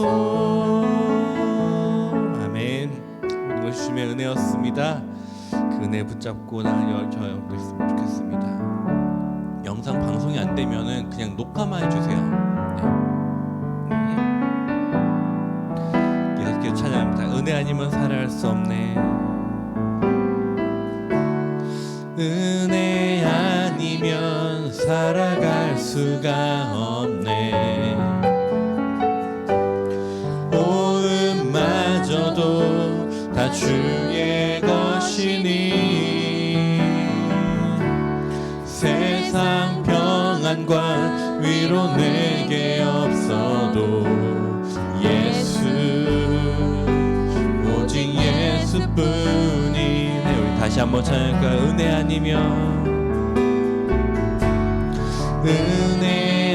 주소서. 아멘. 모든 것이 주님의 은혜였습니다. 그 은혜 붙잡고 나아갈 저희 여러분들 있으면 좋겠습니다. 영상 방송이 안 되면은 그냥 녹화만 해주세요. 계속 찬양합니다. 은혜 아니면 살아갈 수 없네. 은혜 아니면 살아갈 수가 없네. 오음마저도 다 주의 것이니 세상 평안과 위로 내게 없어도 예수, 오직 예수뿐이네. 우리 다시 한번 찬양할까요? 은혜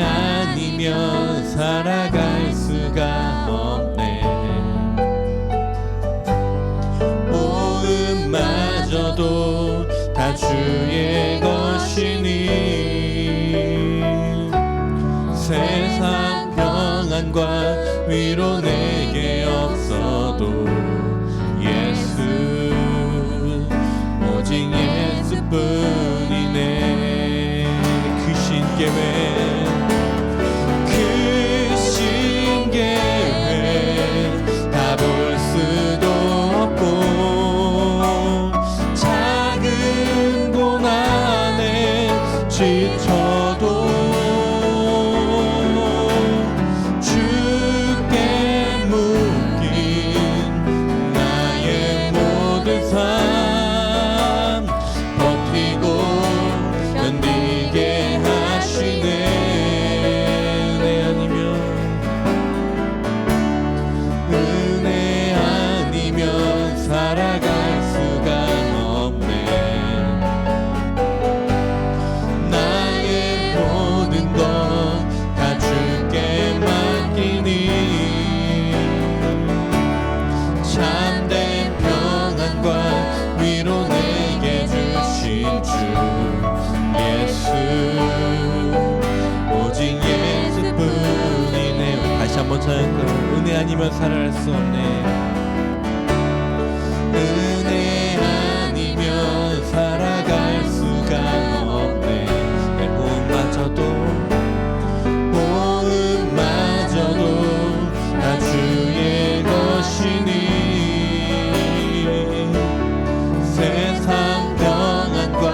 아니면 살아갈 수가 없네. 오음마저도 다 주의 것이니 세상 평안과 위로 내게 없어도 예수, 오직 예수뿐이네. 그 신계획 다 볼 수도 없고 작은 고난에 지쳐도 주께 묶인 나의 모든 삶 버티고 견디게 하시네. 은혜 아니면 살아갈 수가 없네. 나의 모든 것 다 주께 맡기니 참된 평안과 위로 내게 주신 주 예수, 오직 예수뿐이네. 다시 한번 찬양할까요? 은혜 아니면 살아갈 수 없네. 은혜 아니면 살아갈 수가 없네. 오음마저도 다 주의 것이니 세상 평안과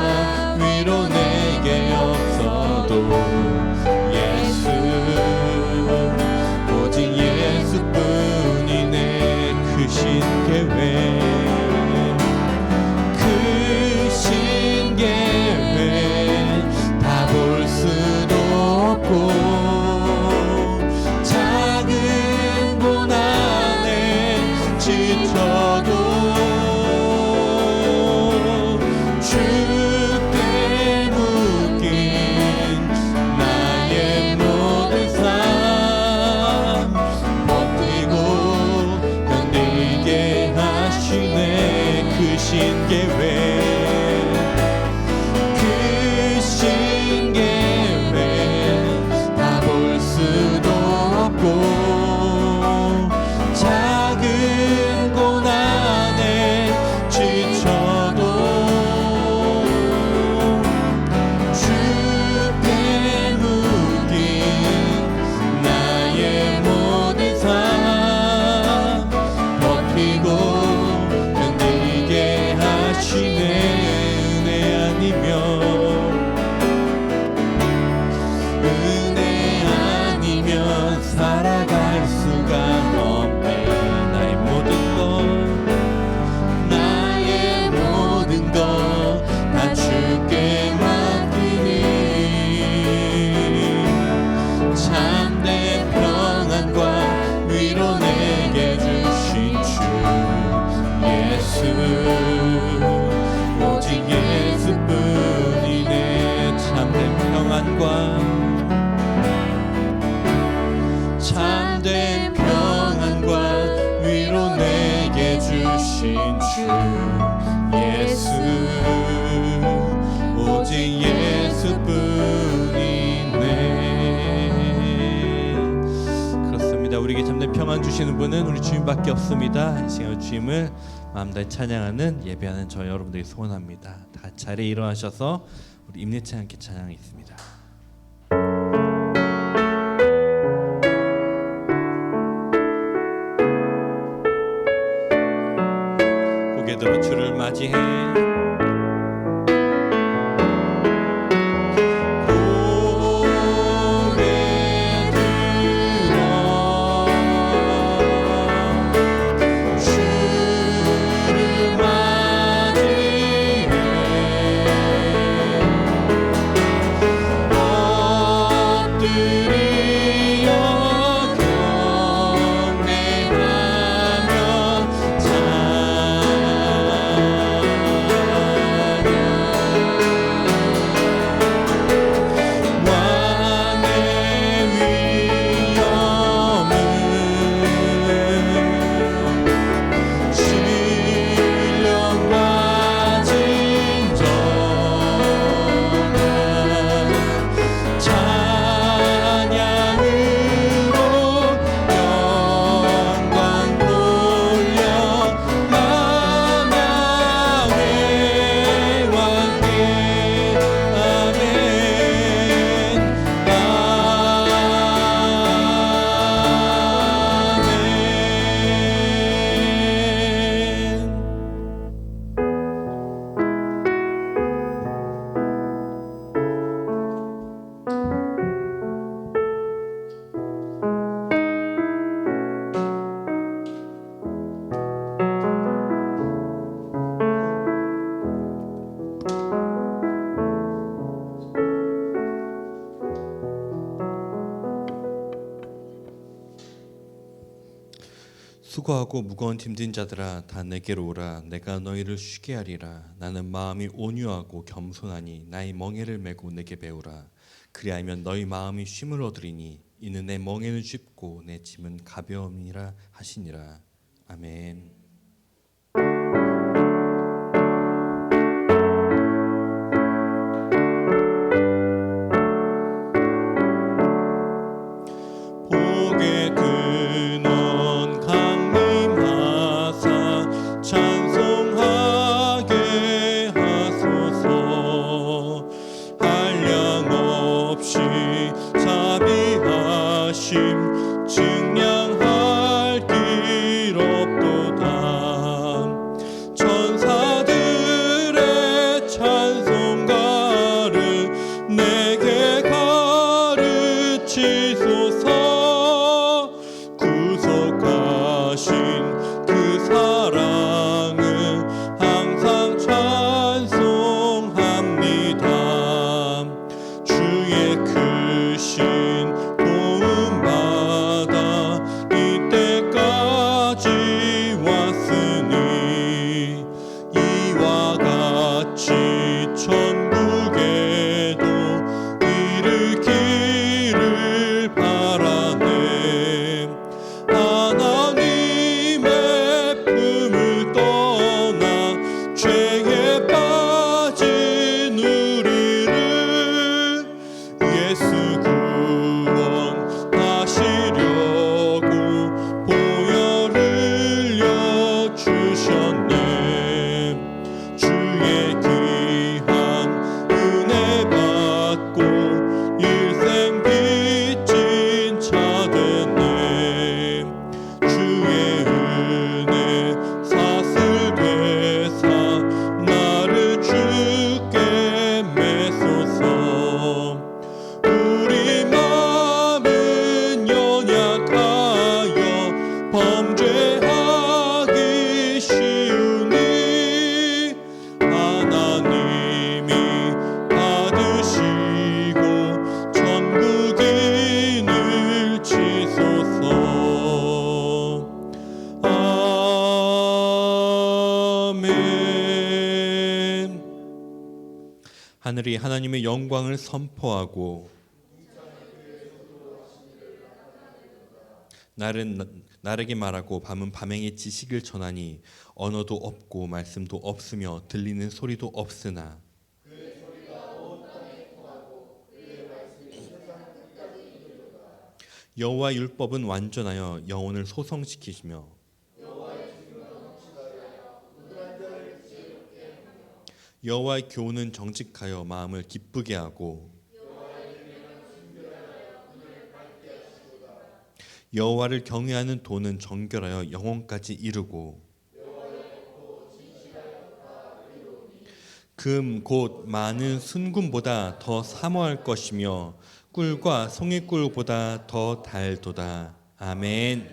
위로 내게 없어도 예수, 오직 예수뿐이네. 그 신계획 다 볼 수도 없고 작은 고난에 지쳐도 주께 묶인 나의 모든 삶 버티고 견디게 하시네. 그 신계획 다 볼 수도 없고 작은 고난에 지쳐도 주께 묶인 나의 모든 삶 버티고 견디게 하시네. 은혜 아니면 살아갈 수가 없네. 나의 모든 것 다 주께 맡기니 참된 평안과 위로 내게 주신 주 예수, 오직 예수뿐이네. 참된 평안과 위로 내게 주신 주 예수, 오직 예수뿐이네. 그렇습니다. 우리에게 참된 평안 주시는 분은 우리 주님밖에 없습니다. 이 시간 주님을 마음 다해 찬양하는 예배하는 저 여러분들이 소원합니다. 다 자리에 일어나셔서 우리 임내치 함께 찬양하겠습니다. 고개 들어 주를 맞이해 수고하고 무거운 짐진 자들아 다 내게로 오라. 내가 너희를 쉬게 하리라. 나는 마음이 온유하고 겸손하니 나의 멍에를 메고 내게 배우라. 그리하면 너희 마음이 쉼을 얻으리니 이는 내 멍에는 쉽고 내 짐은 가벼움이라 하시니라. 아멘. 하늘이 하나님의 영광을 선포하고 날에게 말하고 밤은 밤에게 지식을 전하니 언어도 없고 말씀도 없으며 들리는 소리도 없으나 여호와 율법은 완전하여 영혼을 소성시키시며 여호와의 교훈은 정직하여 마음을 기쁘게 하고 여호와를 경외하는 도는 정결하여 영혼까지 이르고 금 곧 많은 순금보다 더 사모할 것이며 꿀과 송이꿀보다 더 달도다. 아멘.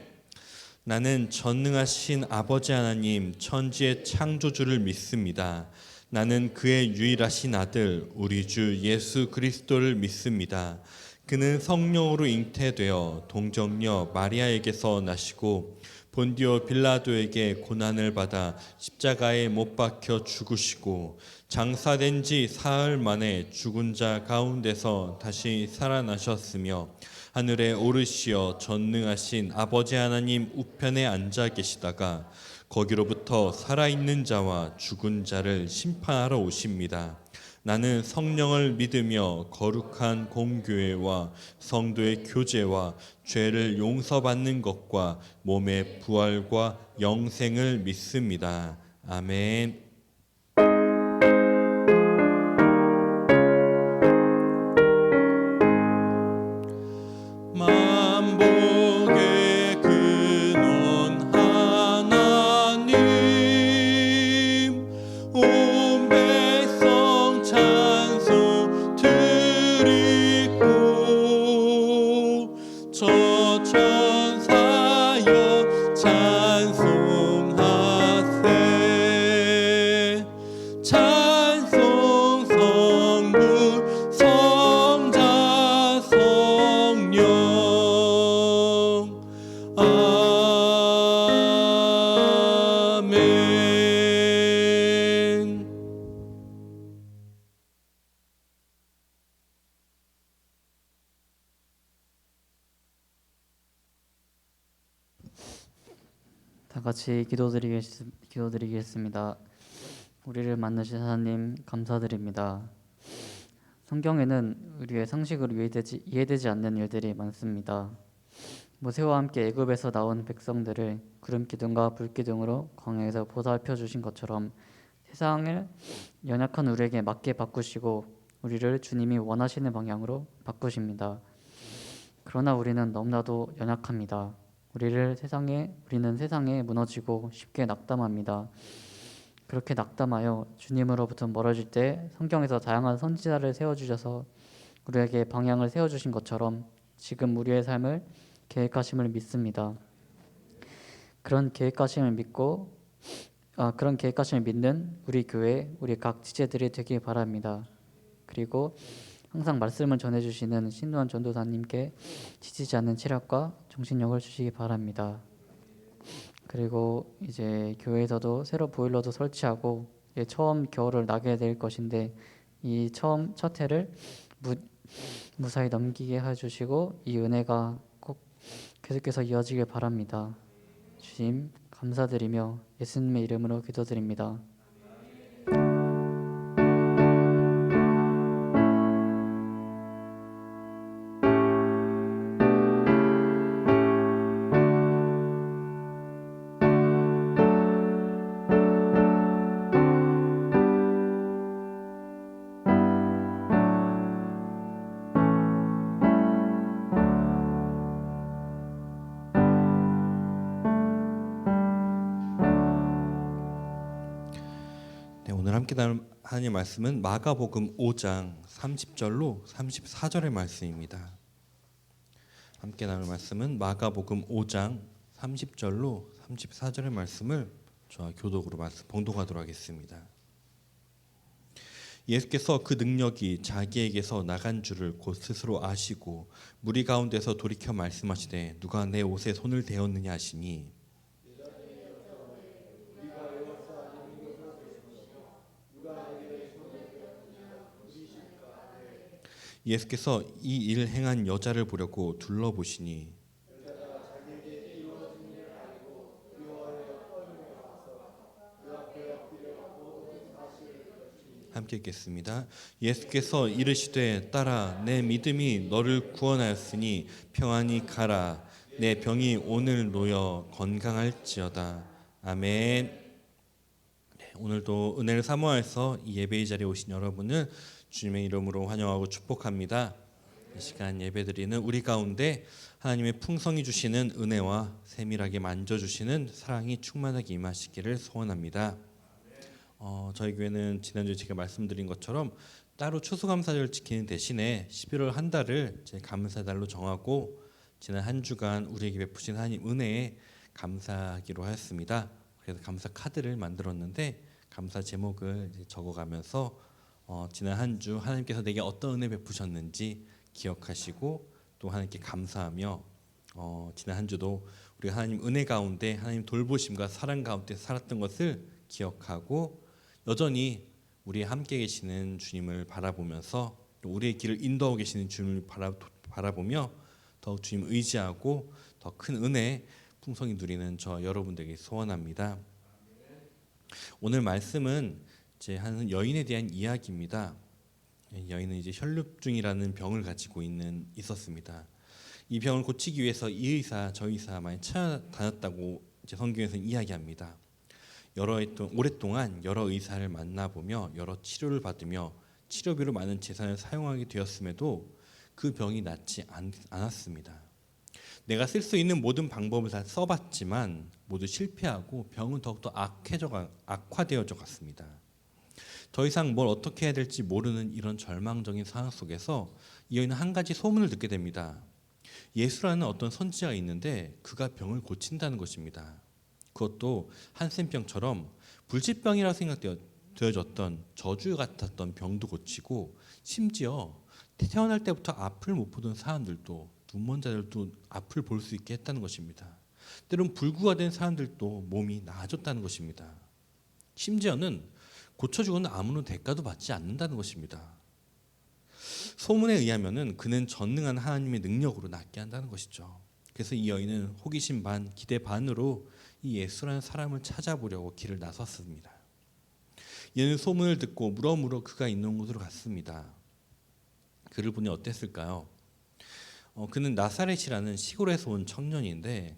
나는 전능하신 아버지 하나님 천지의 창조주를 믿습니다. 나는 그의 유일하신 아들 우리 주 예수 그리스도를 믿습니다. 그는 성령으로 잉태되어 동정녀 마리아에게서 나시고 본디오 빌라도에게 고난을 받아 십자가에 못 박혀 죽으시고 장사된 지 사흘 만에 죽은 자 가운데서 다시 살아나셨으며 하늘에 오르시어 전능하신 아버지 하나님 우편에 앉아 계시다가 거기로부터 살아있는 자와 죽은 자를 심판하러 오십니다. 나는 성령을 믿으며 거룩한 공교회와 성도의 교제와 죄를 용서받는 것과 몸의 부활과 영생을 믿습니다. 아멘. 만복의 근원 하나님 온 백성 찬송 드리고 저 천사여 찬송하세 찬송 성부 성자 성령 아멘. 다 같이 기도드리겠습니다. 우리를 만나신 하나님 감사드립니다. 성경에는 우리의 상식으로 이해되지 않는 일들이 많습니다. 모세와 함께 애굽에서 나온 백성들을 구름 기둥과 불 기둥으로 광야에서 보살펴 주신 것처럼 세상을 연약한 우리에게 맞게 바꾸시고 우리를 주님이 원하시는 방향으로 바꾸십니다. 그러나 우리는 너무나도 연약합니다. 우리는 세상에 무너지고 쉽게 낙담합니다. 그렇게 낙담하여 주님으로부터 멀어질 때 성경에서 다양한 선지자를 세워주셔서 우리에게 방향을 세워주신 것처럼 지금 우리의 삶을 계획하심을 믿습니다. 그런 계획하심을 믿는 우리 교회, 우리 각 지체들이 되길 바랍니다. 그리고 항상 말씀을 전해주시는 신도환 전도사님께 지치지 않는 체력과 정신력을 주시기 바랍니다. 그리고 이제 교회에서도 새로 보일러도 설치하고 처음 겨울을 나게 될 것인데 이 첫 해를 무사히 넘기게 해주시고 이 은혜가 꼭 계속해서 이어지길 바랍니다. 주님 감사드리며 예수님의 이름으로 기도드립니다. 오늘 함께 나눌 하나님의 말씀은 마가복음 5장 30절로 34절의 말씀입니다. 함께 나눌 말씀은 마가복음 5장 30절로 34절의 말씀을 저와 교독으로 봉독하도록 하겠습니다. 예수께서 그 능력이 자기에게서 나간 줄을 곧 스스로 아시고 무리 가운데서 돌이켜 말씀하시되 누가 내 옷에 손을 대었느냐 하시니 예수께서 이 일을 행한 여자를 보려고 둘러보시니 함께 읽겠습니다. 예수께서 이르시되 딸아 내 믿음이 너를 구원하였으니 평안히 가라. 내 병이 오늘 놓여 건강할지어다. 아멘. 네, 오늘도 은혜를 사모하여서 이 예배의 자리에 오신 여러분을 주님의 이름으로 환영하고 축복합니다. 이 시간 예배드리는 우리 가운데 하나님의 풍성히 주시는 은혜와 세밀하게 만져주시는 사랑이 충만하게 임하시기를 소원합니다. 저희 교회는 지난주에 제가 말씀드린 것처럼 따로 추수감사절을 지키는 대신에 11월 한 달을 제 감사달로 정하고 지난 한 주간 우리에게 베푸신 하나님 은혜에 감사하기로 하였습니다. 그래서 감사 카드를 만들었는데 감사 제목을 이제 적어가면서 지난 한 주 하나님께서 내게 어떤 은혜 베푸셨는지 기억하시고 또 하나님께 감사하며 지난 한 주도 우리가 하나님 은혜 가운데 하나님 돌보심과 사랑 가운데 살았던 것을 기억하고 여전히 우리 함께 계시는 주님을 바라보면서 또 우리의 길을 인도하고 계시는 주님을 바라보며 더욱 주님 의지하고 더 큰 은혜 풍성히 누리는 저 여러분들에게 소원합니다. 오늘 말씀은 제 한 여인에 대한 이야기입니다. 여인은 이제 혈루증이라는 병을 가지고 있었습니다. 이 병을 고치기 위해서 이 의사 저 의사 많이 찾아다녔다고 이제 성경에서는 이야기합니다. 오랫동안 여러 의사를 만나보며 여러 치료를 받으며 치료비로 많은 재산을 사용하게 되었음에도 그 병이 낫지 않았습니다. 내가 쓸 수 있는 모든 방법을 다 써봤지만 모두 실패하고 병은 더욱더 악화되어져 갔습니다. 더 이상 뭘 어떻게 해야 될지 모르는 이런 절망적인 상황 속에서 이 여인은 한 가지 소문을 듣게 됩니다. 예수라는 어떤 선지자가 있는데 그가 병을 고친다는 것입니다. 그것도 한센병처럼 불치병이라고 생각되어졌던 저주 같았던 병도 고치고 심지어 태어날 때부터 앞을 못 보던 사람들도 눈먼 자들도 앞을 볼 수 있게 했다는 것입니다. 때론 불구가 된 사람들도 몸이 나아졌다는 것입니다. 심지어는 고쳐주고는 아무런 대가도 받지 않는다는 것입니다. 소문에 의하면은 그는 전능한 하나님의 능력으로 낫게 한다는 것이죠. 그래서 이 여인은 호기심 반 기대 반으로 이 예수라는 사람을 찾아보려고 길을 나섰습니다. 얘는 소문을 듣고 물어물어 그가 있는 곳으로 갔습니다. 그를 보니 어땠을까요? 그는 나사렛이라는 시골에서 온 청년인데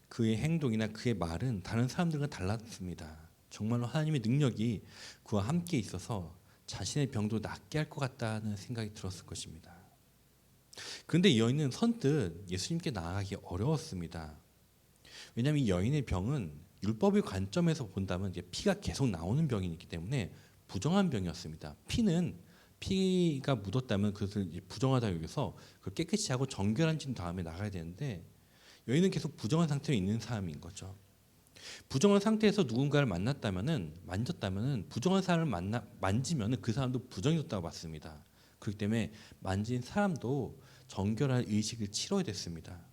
그의 행동이나 그의 말은 다른 사람들과 달랐습니다. 정말로 하나님의 능력이 그와 함께 있어서 자신의 병도 낫게 할 것 같다는 생각이 들었을 것입니다. 그런데 이 여인은 선뜻 예수님께 나아가기 어려웠습니다. 왜냐하면 이 여인의 병은 율법의 관점에서 본다면 이제 피가 계속 나오는 병이기 때문에 부정한 병이었습니다. 피가 묻었다면 그것을 부정하다 여기서 그걸 깨끗이 하고 정결한 진 다음에 나가야 되는데 여인은 계속 부정한 상태로 있는 사람인 거죠. 부정한 상태에서 누군가를 만졌다면은 부정한 사람을 만지면은 그 사람도 부정이었다고 봤습니다. 그렇기 때문에 만진 사람도 정결한 의식을 치러야 됐습니다.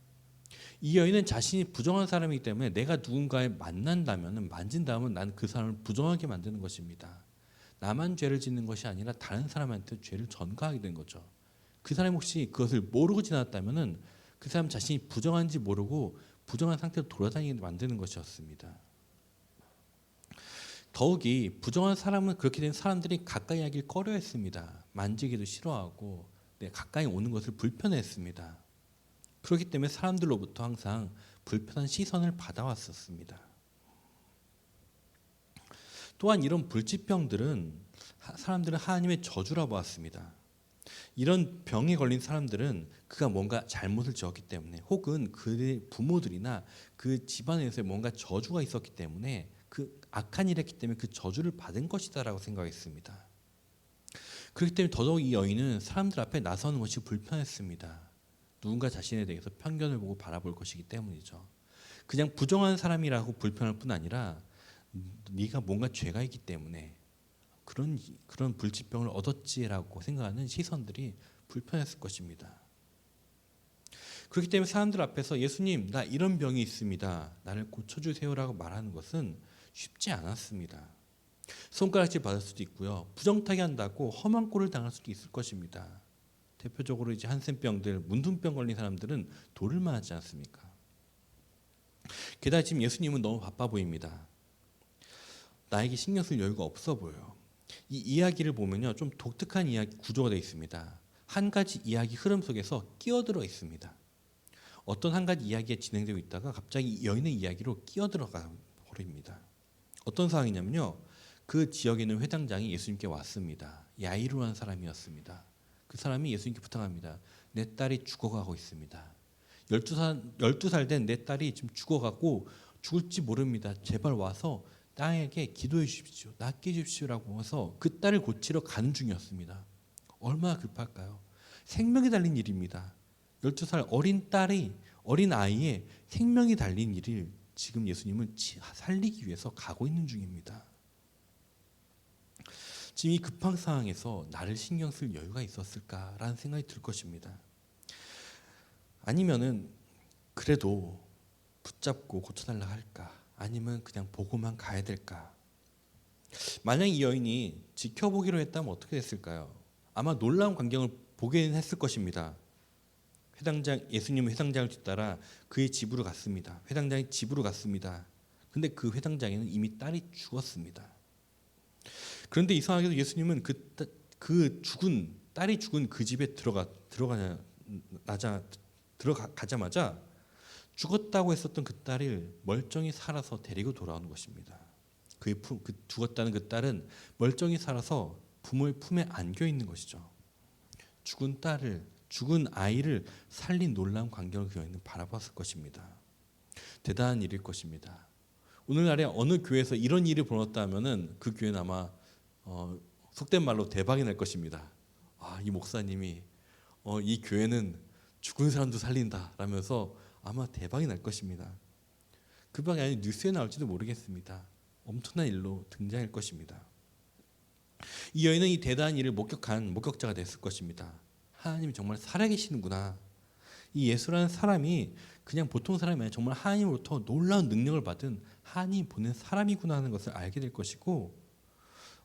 이 여인은 자신이 부정한 사람이기 때문에 내가 누군가를 만진다면 난 그 사람을 부정하게 만드는 것입니다. 나만 죄를 짓는 것이 아니라 다른 사람한테 죄를 전가하게 된 거죠. 그 사람이 혹시 그것을 모르고 지났다면은 그 사람 자신이 부정한지 모르고 부정한 상태로 돌아다니게 만드는 것이었습니다. 더욱이 부정한 사람은 그렇게 된 사람들이 가까이 하길 꺼려했습니다. 만지기도 싫어하고 가까이 오는 것을 불편했습니다. 그렇기 때문에 사람들로부터 항상 불편한 시선을 받아왔었습니다. 또한 이런 불치병들은 사람들은 하나님의 저주라 보았습니다. 이런 병에 걸린 사람들은 그가 뭔가 잘못을 지었기 때문에 혹은 그의 부모들이나 그 집안에서 뭔가 저주가 있었기 때문에 그 악한 일을 했기 때문에 그 저주를 받은 것이다라고 생각했습니다. 그렇기 때문에 더더욱 이 여인은 사람들 앞에 나서는 것이 불편했습니다. 누군가 자신에 대해서 편견을 보고 바라볼 것이기 때문이죠. 그냥 부정한 사람이라고 불편할 뿐 아니라 네가 뭔가 죄가 있기 때문에 그런 불치병을 얻었지라고 생각하는 시선들이 불편했을 것입니다. 그렇기 때문에 사람들 앞에서 예수님 나 이런 병이 있습니다. 나를 고쳐주세요라고 말하는 것은 쉽지 않았습니다. 손가락질 받을 수도 있고요. 부정타기 한다고 험한 꼴을 당할 수도 있을 것입니다. 대표적으로 이제 한센병들, 문둥병 걸린 사람들은 돌을 맞지 않습니까? 게다가 지금 예수님은 너무 바빠 보입니다. 나에게 신경 쓸 여유가 없어 보여요. 이 이야기를 보면요, 좀 독특한 이야기 구조가 되어 있습니다. 한 가지 이야기 흐름 속에서 끼어들어 있습니다. 어떤 한 가지 이야기가 진행되고 있다가 갑자기 여인의 이야기로 끼어들어가 버립니다. 어떤 상황이냐면요, 그 지역에 있는 회당장이 예수님께 왔습니다. 야이로라는 사람이었습니다. 그 사람이 예수님께 부탁합니다. 내 딸이 죽어가고 있습니다. 12살 된 내 딸이 지금 죽어가고 죽을지 모릅니다. 제발 와서 땅에게 기도해 주십시오. 낫게 해 주십시오라고 해서 그 딸을 고치러 가는 중이었습니다. 얼마나 급할까요? 생명이 달린 일입니다. 12살 어린 아이의 생명이 달린 일을 지금 예수님은 살리기 위해서 가고 있는 중입니다. 지금 이 급한 상황에서 나를 신경 쓸 여유가 있었을까라는 생각이 들 것입니다. 아니면은 그래도 붙잡고 고쳐달라 할까? 아니면 그냥 보고만 가야 될까? 만약 이 여인이 지켜보기로 했다면 어떻게 됐을까요? 아마 놀라운 광경을 보긴 했을 것입니다. 예수님은 회당장을 뒤따라 그의 집으로 갔습니다. 회당장이 집으로 갔습니다. 근데 그 회당장에는 이미 딸이 죽었습니다. 그런데 이상하게도 예수님은 딸이 죽은 그 집에 들어가자마자 죽었다고 했었던 그 딸을 멀쩡히 살아서 데리고 돌아오는 것입니다. 죽었다는 그 딸은 멀쩡히 살아서 부모의 품에 안겨 있는 것이죠. 죽은 아이를 살린 놀라운 광경을 그 여인은 바라봤을 것입니다. 대단한 일일 것입니다. 오늘날에 어느 교회에서 이런 일이 벌어졌다면은 그 교회는 아마 속된 말로 대박이 날 것입니다. 이 목사님이 이 교회는 죽은 사람도 살린다 라면서 아마 대박이 날 것입니다. 그 방이 아닌 뉴스에 나올지도 모르겠습니다. 엄청난 일로 등장할 것입니다. 이 여인은 이 대단한 일을 목격한 목격자가 됐을 것입니다. 하나님이 정말 살아계시는구나. 이 예수라는 사람이 그냥 보통 사람이 아니라 정말 하나님으로부터 놀라운 능력을 받은 하나님이 보낸 사람이구나 하는 것을 알게 될 것이고,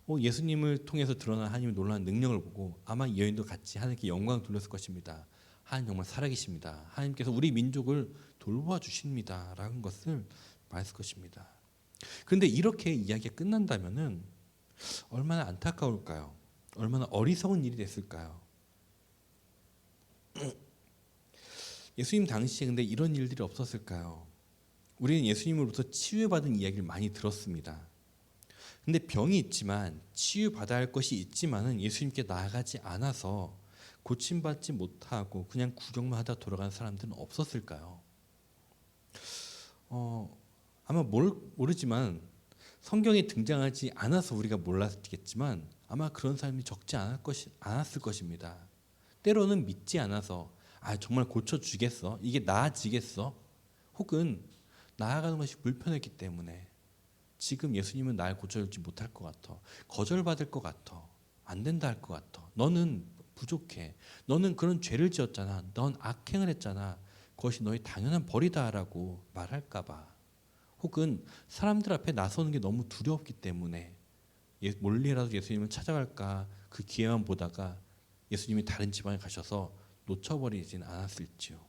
예수님을 통해서 드러난 하나님의 놀라운 능력을 보고 아마 이 여인도 같이 하나님께 영광을 돌렸을 것입니다. 하나님 정말 살아계십니다. 하나님께서 우리 민족을 돌보아 주십니다. 라는 것을 말했을 것입니다. 그런데 이렇게 이야기가 끝난다면은 얼마나 안타까울까요? 얼마나 어리석은 일이 됐을까요? 예수님 당시에 근데 이런 일들이 없었을까요? 우리는 예수님으로부터 치유받은 이야기를 많이 들었습니다. 근데 병이 있지만 치유받아야 할 것이 있지만은 예수님께 나아가지 않아서 고침받지 못하고 그냥 구경만 하다 돌아간 사람들은 없었을까요? 아마 모르지만 성경에 등장하지 않아서 우리가 몰랐겠지만 아마 그런 사람이 적지 않았을 것입니다. 때로는 믿지 않아서 정말 고쳐주겠어? 이게 나아지겠어? 혹은 나아가는 것이 불편했기 때문에 지금 예수님은 날 고쳐줄지 못할 것 같아. 거절받을 것 같아. 안 된다 할 것 같아. 너는 부족해. 너는 그런 죄를 지었잖아. 넌 악행을 했잖아. 그것이 너의 당연한 벌이다라고 말할까 봐. 혹은 사람들 앞에 나서는 게 너무 두렵기 때문에 몰래라도 예수님을 찾아갈까 그 기회만 보다가 예수님이 다른 지방에 가셔서 놓쳐버리진 않았을지요.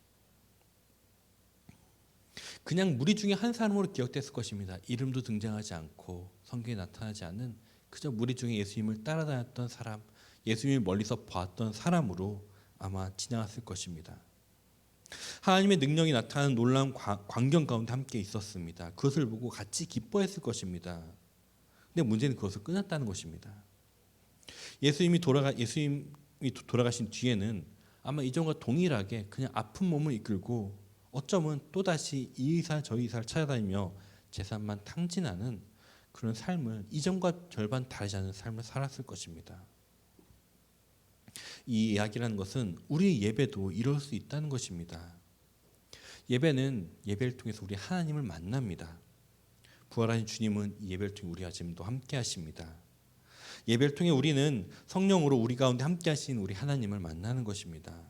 그냥 무리 중에 한 사람으로 기억됐을 것입니다. 이름도 등장하지 않고 성경에 나타나지 않는 그저 무리 중에 예수님을 따라다녔던 사람, 예수님을 멀리서 봤던 사람으로 아마 지나갔을 것입니다. 하나님의 능력이 나타나는 놀라운 광경 가운데 함께 있었습니다. 그것을 보고 같이 기뻐했을 것입니다. 근데 문제는 그것을 끝났다는 것입니다. 예수님이 돌아가신 뒤에는 아마 이전과 동일하게 그냥 아픈 몸을 이끌고 어쩌면 또다시 이 의사 저 의사를 찾아다니며 재산만 탕진하는 그런 삶을 이전과 절반 다르지 않은 삶을 살았을 것입니다. 이 이야기라는 것은 우리 예배도 이럴 수 있다는 것입니다. 예배는 예배를 통해서 우리 하나님을 만납니다. 부활하신 주님은 이 예배를 통해 우리와 지금도 함께 하십니다. 예배를 통해 우리는 성령으로 우리 가운데 함께 하신 우리 하나님을 만나는 것입니다.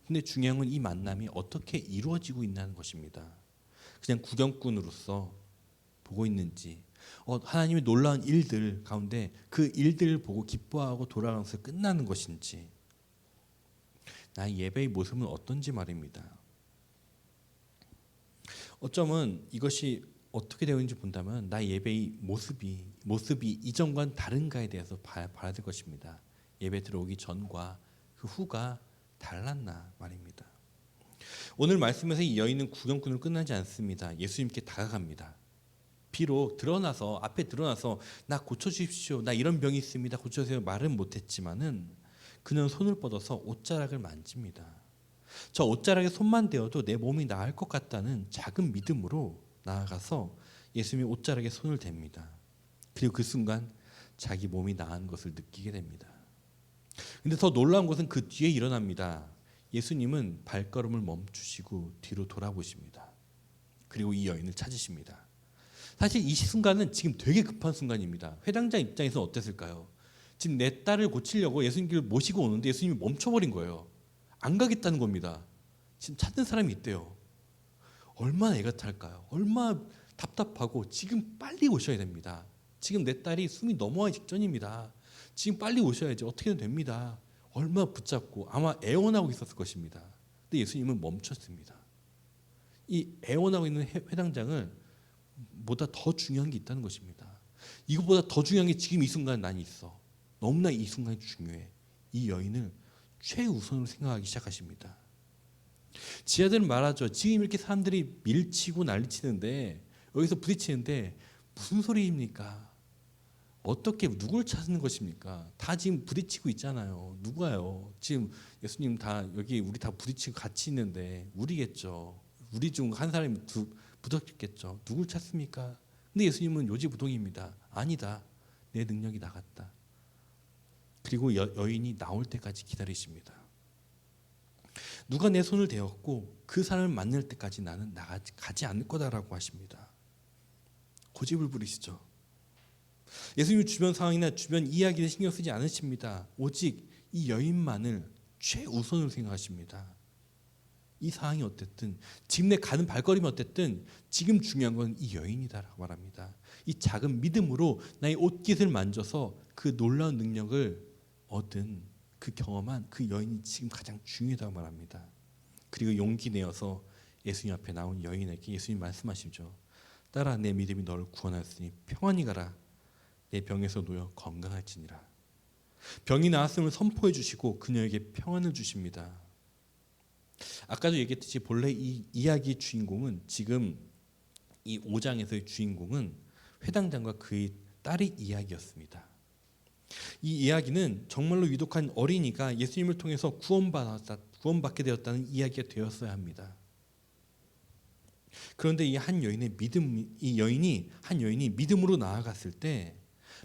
근데 중요한 건 이 만남이 어떻게 이루어지고 있다는 것입니다. 그냥 구경꾼으로서 보고 있는지, 하나님의 놀라운 일들 가운데 그 일들을 보고 기뻐하고 돌아가면서 끝나는 것인지, 나의 예배의 모습은 어떤지 말입니다. 어쩌면 이것이 어떻게 되어 있는지 본다면 나의 예배의 모습이 이전과는 다른가에 대해서 봐야 될 것입니다. 예배 들어오기 전과 그 후가 달랐나 말입니다. 오늘 말씀에서 이 여인은 구경꾼을 끝나지 않습니다. 예수님께 다가갑니다. 비록 앞에 드러나서 나 고쳐주십시오, 나 이런 병이 있습니다, 고쳐주세요 말은 못했지만은 그는 손을 뻗어서 옷자락을 만집니다. 저 옷자락에 손만 대어도 내 몸이 나을 것 같다는 작은 믿음으로 나아가서 예수님이 옷자락에 손을 댑니다. 그리고 그 순간 자기 몸이 나은 것을 느끼게 됩니다. 근데 더 놀라운 것은 그 뒤에 일어납니다. 예수님은 발걸음을 멈추시고 뒤로 돌아보십니다. 그리고 이 여인을 찾으십니다. 사실 이 순간은 지금 되게 급한 순간입니다. 회당장 입장에서 어땠을까요? 지금 내 딸을 고치려고 예수님을 모시고 오는데 예수님이 멈춰버린 거예요. 안 가겠다는 겁니다. 지금 찾는 사람이 있대요. 얼마나 애가 탈까요? 얼마나 답답하고 지금 빨리 오셔야 됩니다. 지금 내 딸이 숨이 넘어가기 직전입니다. 지금 빨리 오셔야지, 어떻게든 됩니다. 얼마나 붙잡고 아마 애원하고 있었을 것입니다. 근데 예수님은 멈췄습니다. 이 애원하고 있는 회당장을 보다 더 중요한 게 있다는 것입니다. 이것보다 더 중요한 게 지금 이 순간 난 있어. 너무나 이 순간이 중요해. 이 여인을 최우선으로 생각하기 시작하십니다. 지하들은 말하죠. 지금 이렇게 사람들이 밀치고 난리치는데, 여기서 부딪히는데 무슨 소리입니까? 어떻게 누굴 찾는 것입니까? 다 지금 부딪히고 있잖아요. 누가요? 지금 예수님 다 여기 우리 다 부딪히고 같이 있는데 우리겠죠. 우리 중 한 사람이 부딪혔겠죠. 누굴 찾습니까? 근데 예수님은 요지부동입니다. 아니다. 내 능력이 나갔다. 그리고 여인이 나올 때까지 기다리십니다. 누가 내 손을 대었고 그 사람을 만날 때까지 나는 가지 않을 거다라고 하십니다. 고집을 부리시죠. 예수님 주변 상황이나 주변 이야기를 신경 쓰지 않으십니다. 오직 이 여인만을 최우선으로 생각하십니다. 이 상황이 어땠든, 지금 내 가는 발걸음이 어땠든 지금 중요한 건 이 여인이다라고 말합니다. 이 작은 믿음으로 나의 옷깃을 만져서 그 놀라운 능력을 얻은, 그 경험한 그 여인이 지금 가장 중요하다고 말합니다. 그리고 용기 내어서 예수님 앞에 나온 여인에게 예수님 말씀하시죠. 딸아, 내 믿음이 너를 구원하였으니 평안히 가라. 내 병에서 놓여 건강할지니라. 병이 나았음을 선포해 주시고 그녀에게 평안을 주십니다. 아까도 얘기했듯이 본래 이 이야기의 주인공은, 지금 이 5장에서의 주인공은 회당장과 그의 딸의 이야기였습니다. 이 이야기는 정말로 유독한 어린이가 예수님을 통해서 구원받게 되었다는 이야기가 되었어야 합니다. 그런데 이 여인이 믿음으로 나아갔을 때,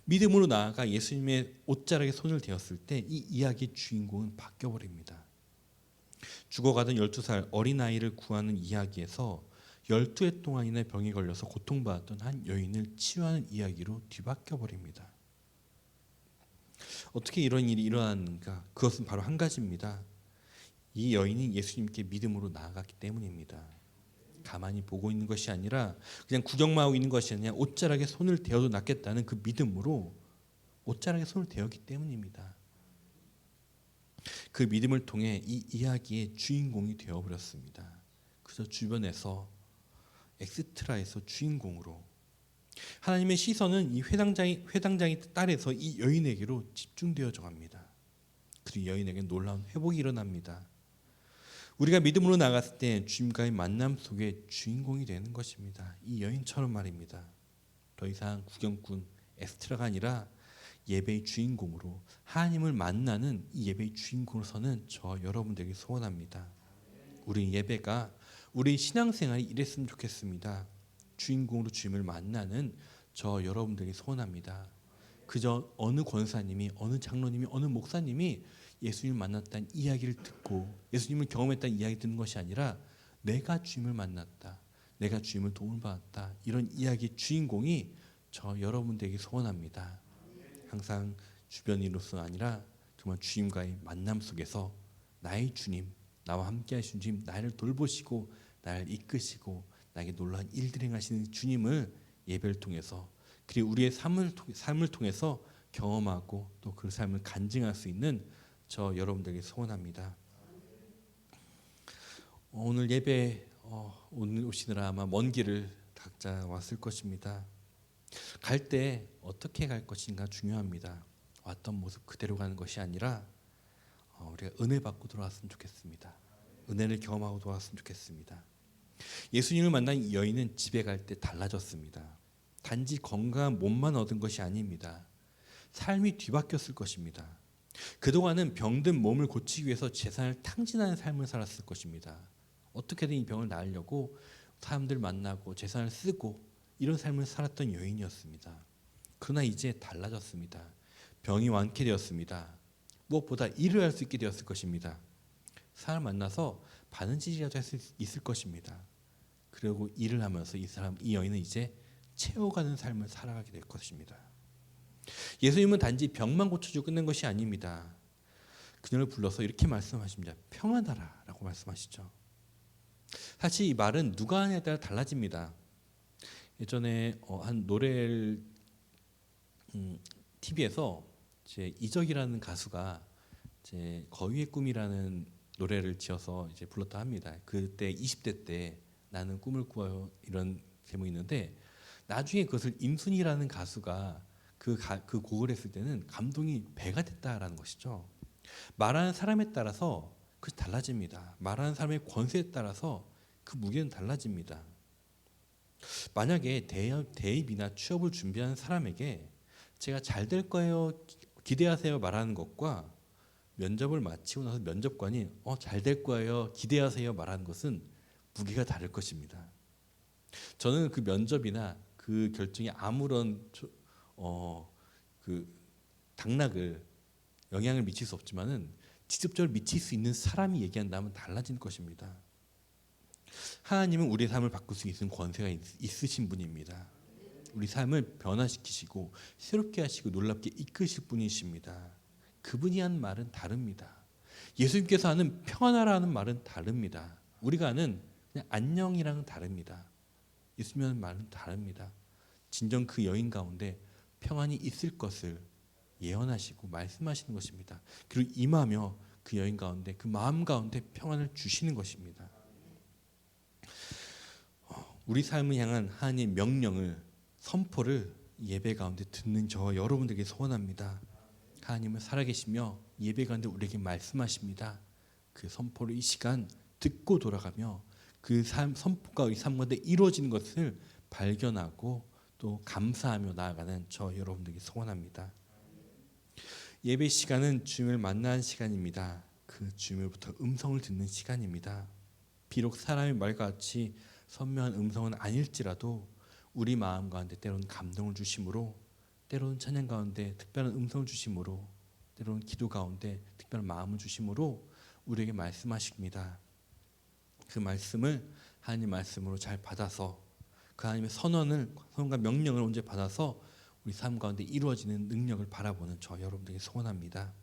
믿음으로 나아가 예수님의 옷자락에 손을 대었을 때 이 이야기의 주인공은 바뀌어 버립니다. 죽어가던 12살 어린아이를 구하는 이야기에서 12해 동안이나 병에 걸려서 고통받았던 한 여인을 치유하는 이야기로 뒤바뀌어 버립니다. 어떻게 이런 일이 일어났는가? 그것은 바로 한 가지입니다. 이 여인이 예수님께 믿음으로 나아갔기 때문입니다. 가만히 보고 있는 것이 아니라, 그냥 구경만 하고 있는 것이 아니라 옷자락에 손을 대어도 낫겠다는 그 믿음으로 옷자락에 손을 대었기 때문입니다. 그 믿음을 통해 이 이야기의 주인공이 되어버렸습니다. 그저 주변에서, 엑스트라에서 주인공으로. 하나님의 시선은 이 회당장의 딸에서 이 여인에게로 집중되어져 갑니다. 그리고 여인에게 놀라운 회복이 일어납니다. 우리가 믿음으로 나갔을 때 주님과의 만남 속에 주인공이 되는 것입니다. 이 여인처럼 말입니다. 더 이상 구경꾼, 엑스트라가 아니라 예배의 주인공으로, 하나님을 만나는 이 예배의 주인공으로 서는 저 여러분들에게 소원합니다. 우리 예배가, 우리 신앙생활이 이랬으면 좋겠습니다. 주인공으로 주님을 만나는 저 여러분들에게 소원합니다. 그저 어느 권사님이, 어느 장로님이, 어느 목사님이 예수님을 만났다는 이야기를 듣고 예수님을 경험했다는 이야기 듣는 것이 아니라 내가 주님을 만났다, 내가 주님을 도움을 받았다, 이런 이야기의 주인공이 저 여러분들에게 소원합니다. 항상 주변인으로서 아니라 정말 주님과의 만남 속에서 나의 주님, 나와 함께 하시는 주님, 나를 돌보시고 나를 이끄시고 나에게 놀라운 일들을 행하시는 주님을 예배를 통해서, 그리고 우리의 삶을 통해서 경험하고 또 그 삶을 간증할 수 있는 저 여러분들에게 소원합니다. 오늘 예배 오늘 오시느라 아마 먼 길을 다 각자 왔을 것입니다. 갈 때 어떻게 갈 것인가 중요합니다. 왔던 모습 그대로 가는 것이 아니라 우리가 은혜 받고 돌아왔으면 좋겠습니다. 은혜를 경험하고 돌아왔으면 좋겠습니다. 예수님을 만난 이 여인은 집에 갈 때 달라졌습니다. 단지 건강한 몸만 얻은 것이 아닙니다. 삶이 뒤바뀌었을 것입니다. 그동안은 병든 몸을 고치기 위해서 재산을 탕진하는 삶을 살았을 것입니다. 어떻게든 이 병을 나으려고 사람들 만나고 재산을 쓰고 이런 삶을 살았던 여인이었습니다. 그러나 이제 달라졌습니다. 병이 완쾌되었습니다. 무엇보다 일을 할 수 있게 되었을 것입니다. 사람 만나서 바느질이라도 할 수 있을 것입니다. 그리고 일을 하면서 이 여인은 이제 채워가는 삶을 살아가게 될 것입니다. 예수님은 단지 병만 고쳐주고 끝낸 것이 아닙니다. 그녀를 불러서 이렇게 말씀하십니다. 평안하라 라고 말씀하시죠. 사실 이 말은 누가 하느냐에 따라 달라집니다. 예전에 한 노래를 TV에서 이제 이적이라는 가수가 이제 거위의 꿈이라는 노래를 지어서 이제 불렀다 합니다. 그때 20대 때 나는 꿈을 꾸어요 이런 제목이 있는데 나중에 그것을 임순희라는 가수가 그 곡을 했을 때는 감동이 배가 됐다라는 것이죠. 말하는 사람에 따라서 그것이 달라집니다. 말하는 사람의 권세에 따라서 그 무게는 달라집니다. 만약에 대입이나 취업을 준비하는 사람에게 제가 잘 될 거예요 기대하세요 말하는 것과 면접을 마치고 나서 면접관이 잘 될 거예요 기대하세요 말하는 것은 무게가 다를 것입니다. 저는 그 면접이나 그 결정에 아무런 그 당락을 영향을 미칠 수 없지만은 직접적으로 미칠 수 있는 사람이 얘기한다면 달라질 것입니다. 하나님은 우리의 삶을 바꿀 수 있는 권세가 있으신 분입니다. 우리 삶을 변화시키시고 새롭게 하시고 놀랍게 이끄실 분이십니다. 그분이 한 말은 다릅니다. 예수님께서 하는 평안하라는 말은 다릅니다. 우리가 하는 그냥 안녕이랑은 다릅니다. 예수님이 하는 말은 다릅니다. 진정 그 여인 가운데 평안이 있을 것을 예언하시고 말씀하시는 것입니다. 그리고 임하며 그 여인 가운데 그 마음 가운데 평안을 주시는 것입니다. 우리 삶을 향한 하나님의 명령을 선포를 예배 가운데 듣는 저 여러분들에게 소원합니다. 하나님은 살아계시며 예배 가운데 우리에게 말씀하십니다. 그 선포를 이 시간 듣고 돌아가며 그 선포가 우리 삶 가운데 이루어지는 것을 발견하고 또 감사하며 나아가는 저 여러분들에게 소원합니다. 예배 시간은 주님을 만나는 시간입니다. 그 주님으로부터 음성을 듣는 시간입니다. 비록 사람의 말과 같이 선명한 음성은 아닐지라도 우리 마음 가운데 때로는 감동을 주심으로 때로는 찬양 가운데 특별한 음성을 주심으로 때로는 기도 가운데 특별한 마음을 주심으로 우리에게 말씀하십니다. 그 말씀을 하나님 말씀으로 잘 받아서 그 하나님의 선언과 명령을 언제 받아서 우리 삶 가운데 이루어지는 능력을 바라보는 저 여러분들에게 소원합니다.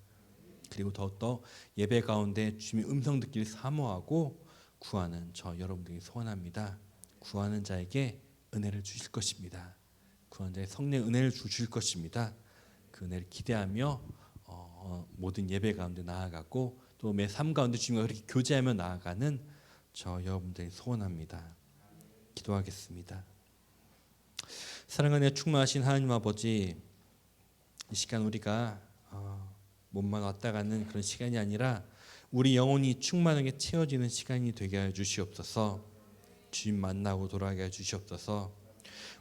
그리고 더욱더 예배 가운데 주님의 음성 듣기를 사모하고 구하는 저 여러분들에게 소원합니다. 구하는 자에게 은혜를 주실 것입니다. 구하는 자의 성령 은혜를 주실 것입니다. 그 은혜를 기대하며 모든 예배 가운데 나아가고 또 매 삶 가운데 주님과 그렇게 교제하며 나아가는 저 여러분들이 소원합니다. 기도하겠습니다. 사랑하는 충만하신 하나님 아버지, 이 시간 우리가 몸만 왔다 가는 그런 시간이 아니라 우리 영혼이 충만하게 채워지는 시간이 되게 하여 주시옵소서. 주님 만나고 돌아가게 해 주시옵소서.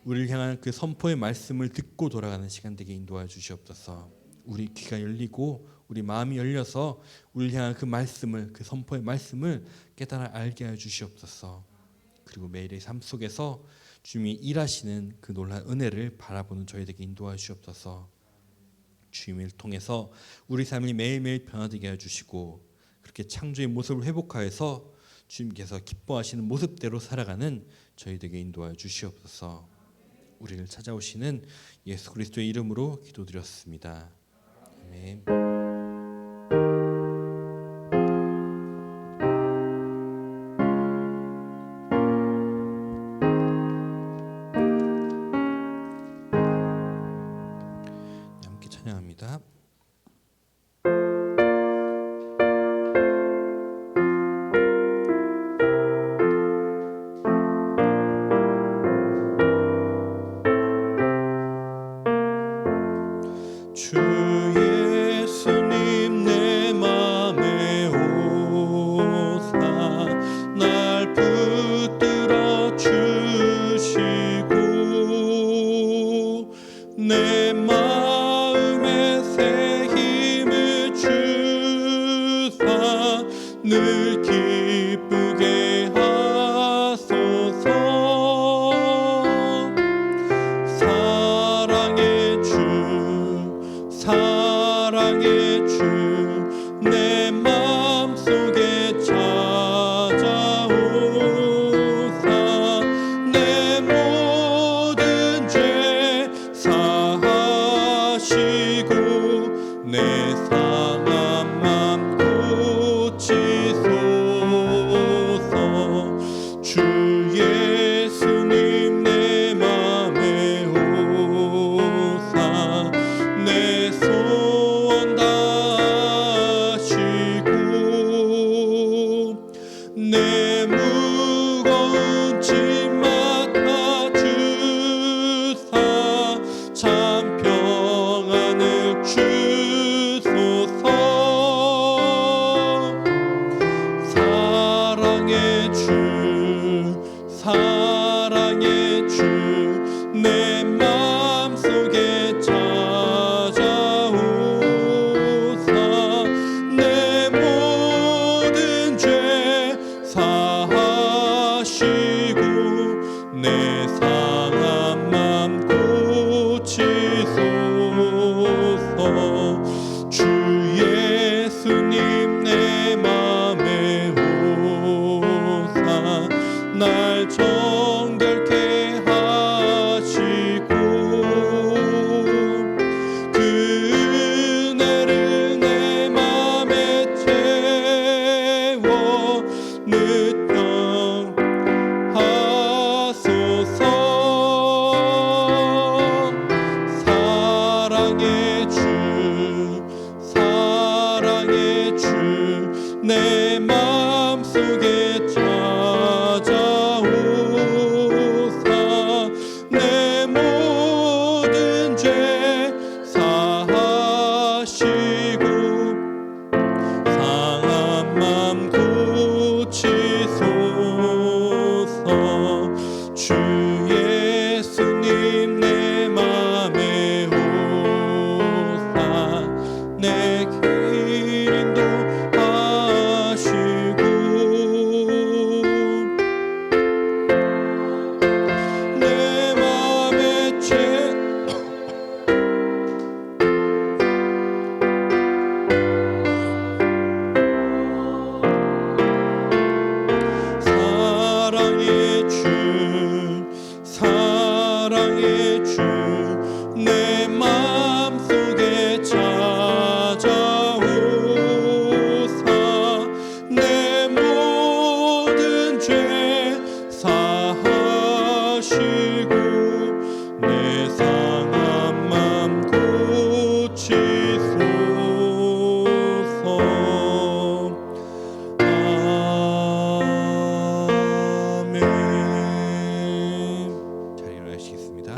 우리를 향한 그 선포의 말씀을 듣고 돌아가는 시간 되게 인도하여 주시옵소서. 우리 귀가 열리고 우리 마음이 열려서 우리를 향한 그 말씀을 그 선포의 말씀을 깨달아 알게 하여 주시옵소서. 그리고 매일의 삶 속에서 주님이 일하시는 그 놀라운 은혜를 바라보는 저희에게 인도하여 주시옵소서. 주님을 통해서 우리 삶이 매일매일 변화되게 하여 주시고 그렇게 창조의 모습을 회복하여서 주님께서 기뻐하시는 모습대로 살아가는 저희에게 인도하여 주시옵소서. 우리를 찾아오시는 예수 그리스도의 이름으로 기도드렸습니다. 아멘. 함께 찬양합니다. 사랑의 주 내 마음속에 찾아오사 내 모든 죄 사하시고 내 상한 맘 고치소서. 주 예수님 내 맘에 오사 날 정결케 하시고 그 은혜를 내 맘에 채워 느껴 하소서. 사랑의 주 내 마음속에 찾아오사 내 모든 죄 사하시고 상한 맘 고치소서. 주 예수님 내 맘에 오사 내 길 인도하시고 내 맘에 사랑의 주 내 마음속에 찾아오사 내 모든 죄 사하시고 내 상한 맘 고치소서. 아멘. 잘 일어나시겠습니다.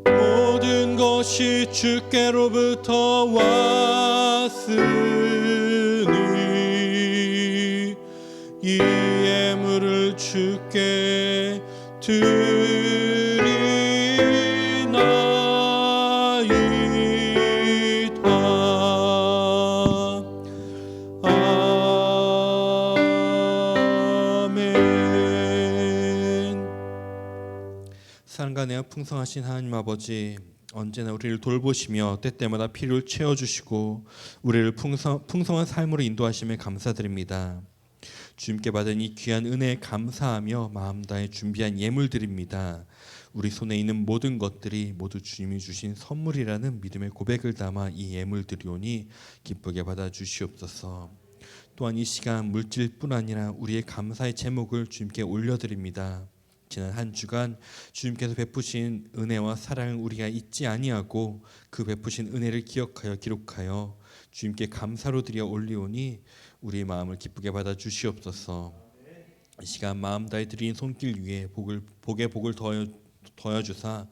모든 것이 주께로부터 왔으니 이 예물을 주께 드리나이다. 아멘. 사랑과 은혜가 풍성하신 하나님 아버지, 언제나 우리를 돌보시며 때때마다 필요를 채워주시고 우리를 풍성한 삶으로 인도하심에 감사드립니다. 주님께 받은 이 귀한 은혜에 감사하며 마음 다해 준비한 예물드립니다. 우리 손에 있는 모든 것들이 모두 주님이 주신 선물이라는 믿음의 고백을 담아 이 예물드리오니 기쁘게 받아주시옵소서. 또한 이 시간 물질뿐 아니라 우리의 감사의 제목을 주님께 올려드립니다. 지난 한 주간 주님께서 베푸신 은혜와 사랑을 우리가 잊지 아니하고 그 베푸신 은혜를 기억하여 기록하여 주님께 감사로 드려 올리오니 우리의 마음을 기쁘게 받아 주시옵소서. 이 시간 마음 다해 드린 손길 위에 복의 복을 더여 주사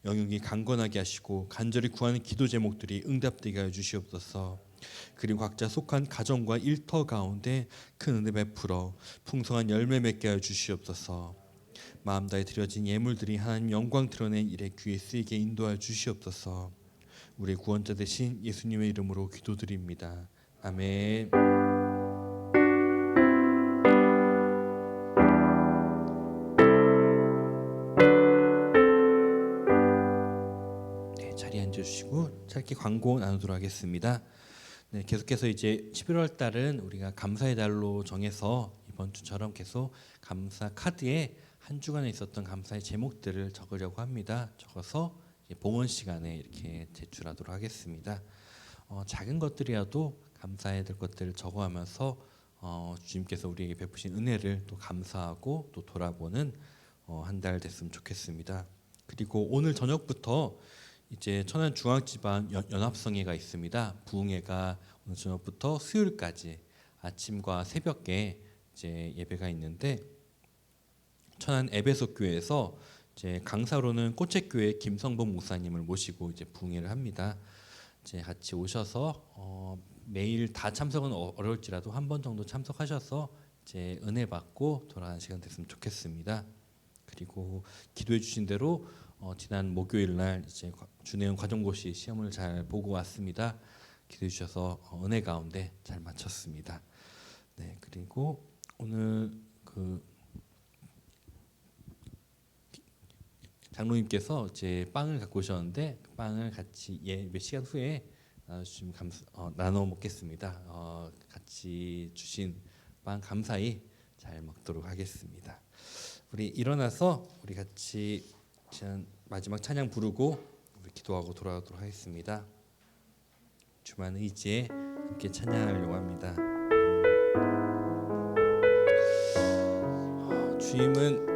영역이 강건하게 하시고 간절히 구하는 기도 제목들이 응답되게 하여 주시옵소서. 그리고 각자 속한 가정과 일터 가운데 큰 은혜 베풀어 풍성한 열매 맺게 하여 주시옵소서. 마음 다해 드려진 예물들이 하나님 영광 드러낸 일에 귀에 쓰이게 인도하여 주시옵소서. 우리의 구원자 되신 예수님의 이름으로 기도드립니다. 아멘. 네, 자리에 앉아주시고 짧게 광고 나누도록 하겠습니다. 네, 계속해서 이제 11월 달은 우리가 감사의 달로 정해서 이번 주처럼 계속 감사 카드에 한 주간에 있었던 감사의 제목들을 적으려고 합니다. 적어서 봉헌 시간에 이렇게 제출하도록 하겠습니다. 작은 것들이라도 감사해야 될 것들을 적어가면서 주님께서 우리에게 베푸신 은혜를 또 감사하고 또 돌아보는 한 달 됐으면 좋겠습니다. 그리고 오늘 저녁부터 이제 천안 중앙지방 연합성회가 있습니다. 부흥회가 오늘 저녁부터 수요일까지 아침과 새벽에 이제 예배가 있는데 천안 에베소 교회에서 이제 강사로는 꽃책교회 김성범 목사님을 모시고 이제 부흥회를 합니다. 이제 같이 오셔서 매일 다 참석은 어려울지라도 한 번 정도 참석하셔서 이제 은혜 받고 돌아가는 시간 됐으면 좋겠습니다. 그리고 기도해 주신 대로 지난 목요일 날 이제 준혜영 과정고시 시험을 잘 보고 왔습니다. 기도해 주셔서 은혜 가운데 잘 마쳤습니다. 네, 그리고 오늘 장로님께서 이제 빵을 갖고 오셨는데 그 빵을 같이 몇 시간 후에 나눠 먹겠습니다. 같이 주신 빵 감사히 잘 먹도록 하겠습니다. 우리 일어나서 우리 같이 마지막 찬양 부르고 우리 기도하고 돌아가도록 하겠습니다. 주만 의지에 함께 찬양하려고 합니다. 주님은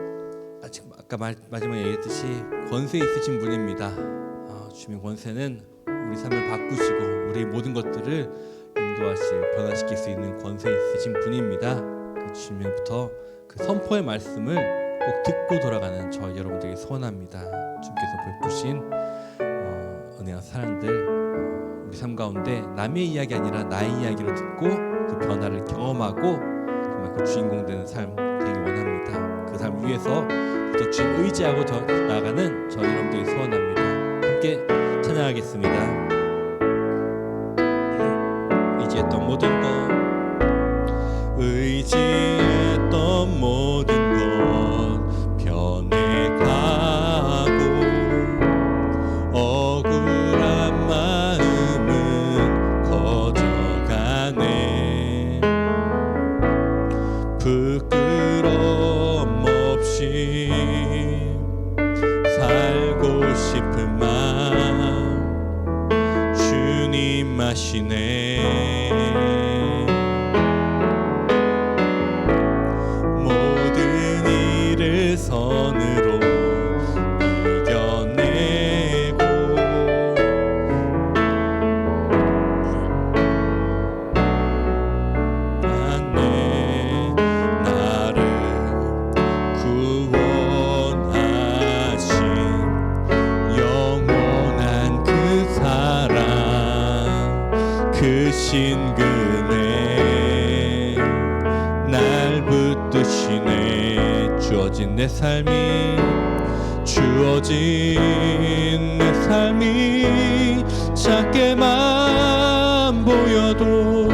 아까 마지막에 얘기했듯이 권세 있으신 분입니다. 주님의 권세는 우리 삶을 바꾸시고 우리 모든 것들을 인도하실 변화시킬 수 있는 권세 있으신 분입니다. 그 주님부터 그 선포의 말씀을 꼭 듣고 돌아가는 저 여러분들에게 소원합니다. 주님께서 베푸신 은혜와 사랑들 우리 삶 가운데 남의 이야기 아니라 나의 이야기로 듣고 그 변화를 경험하고 정말 그 주인공 되는 삶 되길 원합니다. 그 삶 위해서 더 주님 의지하고 더 나아가는 저 여러분들이 소원합니다. 함께 찬양하겠습니다. 의지했던 모든 것 의지했던 모든 것 변해가고 억울한 마음은 커져가네. 부끄럼 없이 살고 싶은 마음 주님 아시네. 모든 일을 선으로 이겨내고 안내 나를 구원하신 영원한 그 사랑 그 신금에 날 붙드시네. 주어진 내 삶이 작게만 보여도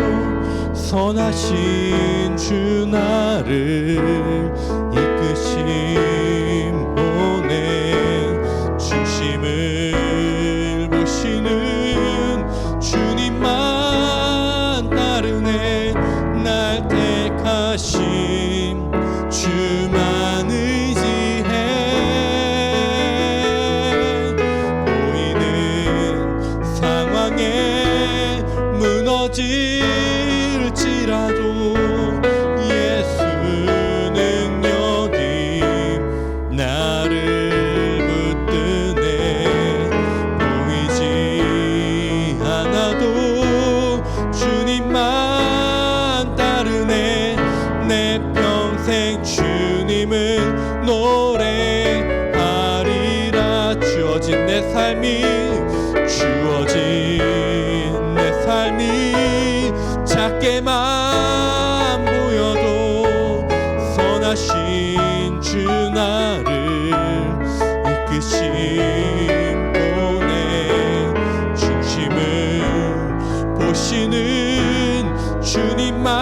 선하신 주 나를 이끄심 보내. 중심을 보시는 주님만 따르네. 날 택하심 주만 의지해. 보이는 상황에 무너질지라도 예수 능력이 나를 붙드네. 보이지 않아도 주님만 따르네. 내 평생 주님을 노래하리라. 주어진 내 삶이 작게만 보여도 선하신 주 나를 이끄심 보내. 중심을 보시는 주님만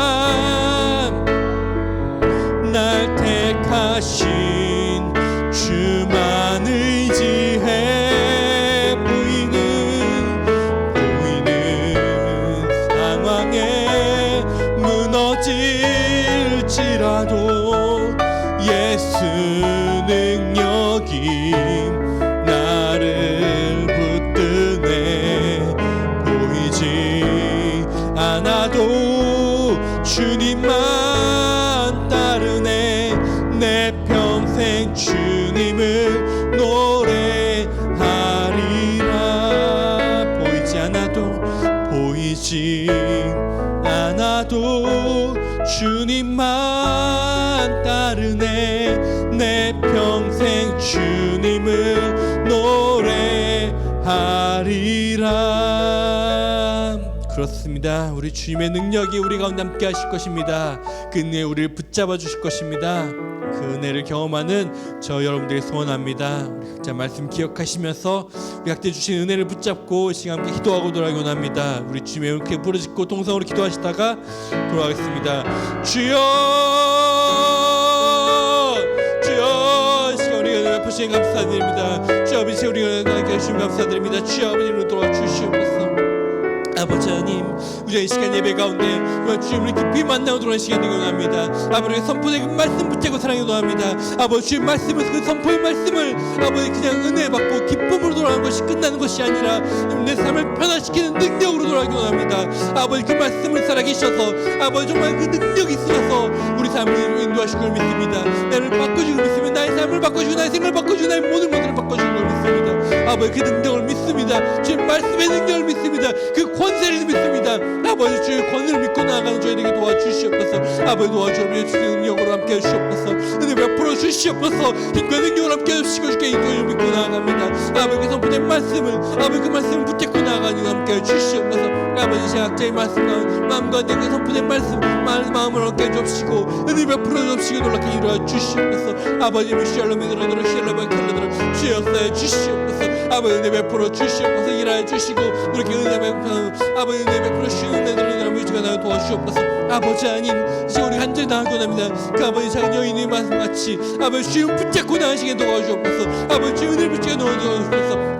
날 택하신 주만 의지해. 보이는 상황에 무너질지라도 예수 능력이 나를 붙드네. 보이지 않아도 주님만 따르네. 내 평생 주님을 노래하리라. 보이지 않아도 주님만 따르네. 내 평생 주님을 노래하리라. 그렇습니다. 우리 주님의 능력이 우리 가운데 함께 하실 것입니다. 그 은혜에 우리를 붙잡아 주실 것입니다. 그 은혜를 경험하는 저 여러분들이 소원합니다. 우리 각자 말씀 기억하시면서 우리 각자 주신 은혜를 붙잡고 이 시간 함께 기도하고 돌아가기 원합니다. 우리 주님의 이렇게 부르짖고 동성으로 기도하시다가 돌아가겠습니다. 주여, 주여, 이 시간 우리가 은혜 베푸시니 감사드립니다. 주여 아버지, 우리가 은혜 베푸시니 감사드립니다. 주여 아버지로 도와주시옵소서. 아버지 하나님, 우리가 이 시간 예배 가운데 주님을 깊이 만나고 들어오는 시간이 원합니다. 아버지가 선포된 그 말씀 붙잡고 사랑해 원합니다. 아버지 주님 말씀을, 그 선포의 말씀을 아버지 그냥 은혜 받고 기쁨으로 돌아가는 것이 끝나는 것이 아니라 내 삶을 변화시키는 능력으로 돌아가기 원합니다. 아버지 그 말씀을 살아계셔서 아버지 정말 그 능력이 있으셔서 우리 삶을 인도하실 걸 믿습니다. 나를 바꿔주고 믿습니다. 나의 삶을 바꿔주고 나의 생각을 바꿔주고 나의 모든 것들을 바꿔주는 걸 믿습니다. 아버지 그 능력을 믿습니다. 주님 말씀의 능력을 믿습니다. 그 권세를 믿습니다. 아버지 주의 권위를 믿고 나아가는 저희에게 도와주시옵소서. 아버지 도와주옵소서. 주의 능력으로 함께 해주시옵소서. 은혜 베풀어 주시옵소서. 힘과 능력으로 함께 해주시고 주께 인도를 믿고 나아갑니다. 아버지 그 선포된 말씀을 아버지 그 말씀을 붙잡고 나아가니 함께 해주시옵소서. 아버지 제 각자의 말씀과 마음과 내 그 선포된 말씀 마음을 얻게 해주시고 은혜 베풀어 주시고 놀랍게 이루어 주시옵소서. 아버지 샬롬이 들어들어 샬롬이 캘러들어 주여서 주시옵소서. 아버지 은혜 베풀어 주시옵소서. 일하여 주시고 이렇게 은혜 베풀어 아버지 은혜 베풀어 주시는 은혜들을 위주가 나를 도와주시옵소서. 아버지 하나님, 이제 우리 간절히 나아가고 납니다. 그 아버지 작은 여인의 말씀같이 아버지 주님 붙잡고 나가시게 도와주옵소서. 아버지 주님 은혜를 붙잡고 도와주옵소서.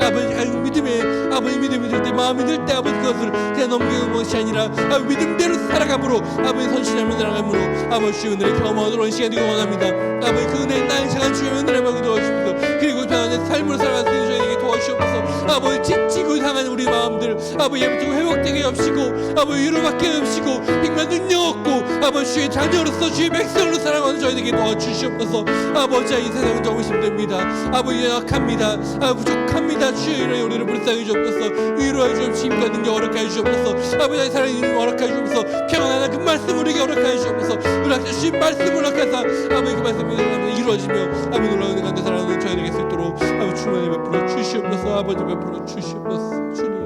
아버지 믿음이 들 때, 마음이 들 때 아버지 그것을 그냥 넘기는 것이 아니라 아버지 믿음대로 살아감으로 아버지 선신하며 살아감으로 아버지 주의 은혜를 경험하도록 시간이 되기 원합니다. 아버지 그 은혜는 나의 작은 주의 은혜를 받고 도와주옵소서. 그리고 변화된 삶으로 살아갈 수 있는 저희에게 도와주옵소서. 아버지 지치고 향한 우리 마음들 아버지 예배되고 회복되게 없이고 아버지 위로받게 없이고 힘과 능력 얻고 아버지 주의 자녀로서 주의 백성으로 살아가는 저희에게 도와주시옵소서. 아버지 이 세상은 너무 힘듭니다. 아버지 연약합니다. 부족합니다. 주의 이름으로 우리를 불쌍히 주옵소서. 위로해 주옵소서. 힘과 능력 허락하여 주옵소서. 아버지 사랑의 이름 허락하여 주옵소서. 평안한 그 말씀 우리에게 허락하여 주옵소서. 우리 주신 말씀 허락하사 아버지 그 말씀이 이루어지며 아버지 놀라운 가운데 살아가는 저희에게 수 있도록 아버지 주만이 베풀어 주시옵소서. 아버지 베풀어 주시옵소서. 주님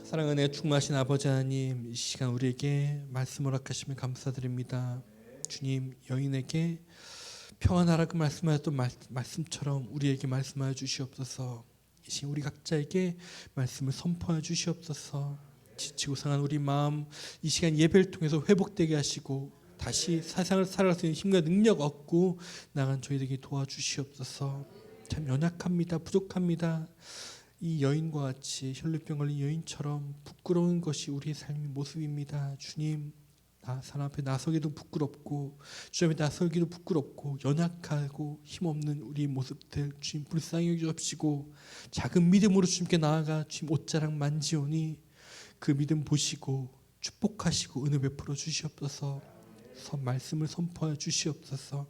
사랑 은혜 충만하신 아버지 하나님, 이 시간 우리에게 말씀 허락하시면 감사드립니다. 주님, 여인에게 평안하라 그 말씀하셨던 말씀처럼 우리에게 말씀하여 주시옵소서. 이 시간 우리 각자에게 말씀을 선포하여 주시옵소서. 지치고 상한 우리 마음 이 시간 예배를 통해서 회복되게 하시고 다시 세상을 살아갈 수 있는 힘과 능력 얻고 나간 저희에게 도와주시옵소서. 참 연약합니다. 부족합니다. 이 여인과 같이 혈루병 걸린 여인처럼 부끄러운 것이 우리의 삶의 모습입니다. 주님, 사람 앞에 나서기도 부끄럽고 주님 앞에 나서기도 부끄럽고 연약하고 힘없는 우리 모습들 주님 불쌍히 여기시고 작은 믿음으로 주님께 나아가 주님 옷자락 만지오니 그 믿음 보시고 축복하시고 은혜 베풀어 주시옵소서. 말씀을 선포하여 주시옵소서.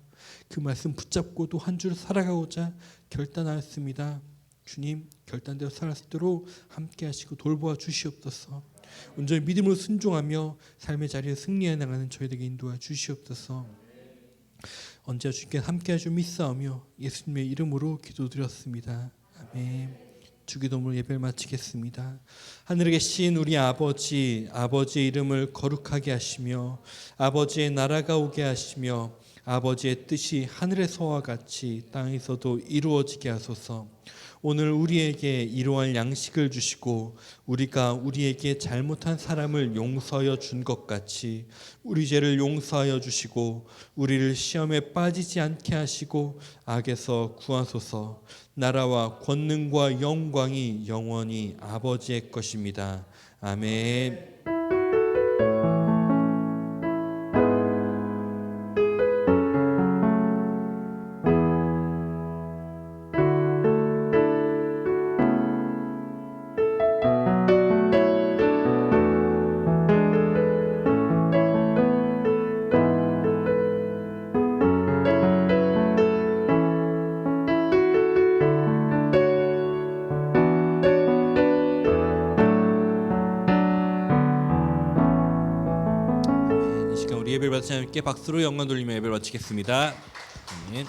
그 말씀 붙잡고 또 한 주 살아가고자 결단하였습니다. 주님, 결단대로 살아갈 수 있도록 함께 하시고 돌보아 주시옵소서. 온전히 믿음으로 순종하며 삶의 자리에 승리해 나가는 저희에게 인도하 주시옵소서. 언제나 주님께 함께 하시고 믿사오며 예수님의 이름으로 기도드렸습니다. 아멘. 주기도문으로 예배를 마치겠습니다. 하늘에 계신 우리 아버지, 아버지의 이름을 거룩하게 하시며 아버지의 나라가 오게 하시며 아버지의 뜻이 하늘에서와 같이 땅에서도 이루어지게 하소서. 오늘 우리에게 이러한 양식을 주시고 우리가 우리에게 잘못한 사람을 용서하여 준 것 같이 우리 죄를 용서하여 주시고 우리를 시험에 빠지지 않게 하시고 악에서 구하소서. 나라와 권능과 영광이 영원히 아버지의 것입니다. 아멘. 예배를 받으시 함께 박수로 영광 돌리며 예배를 마치겠습니다. 아멘.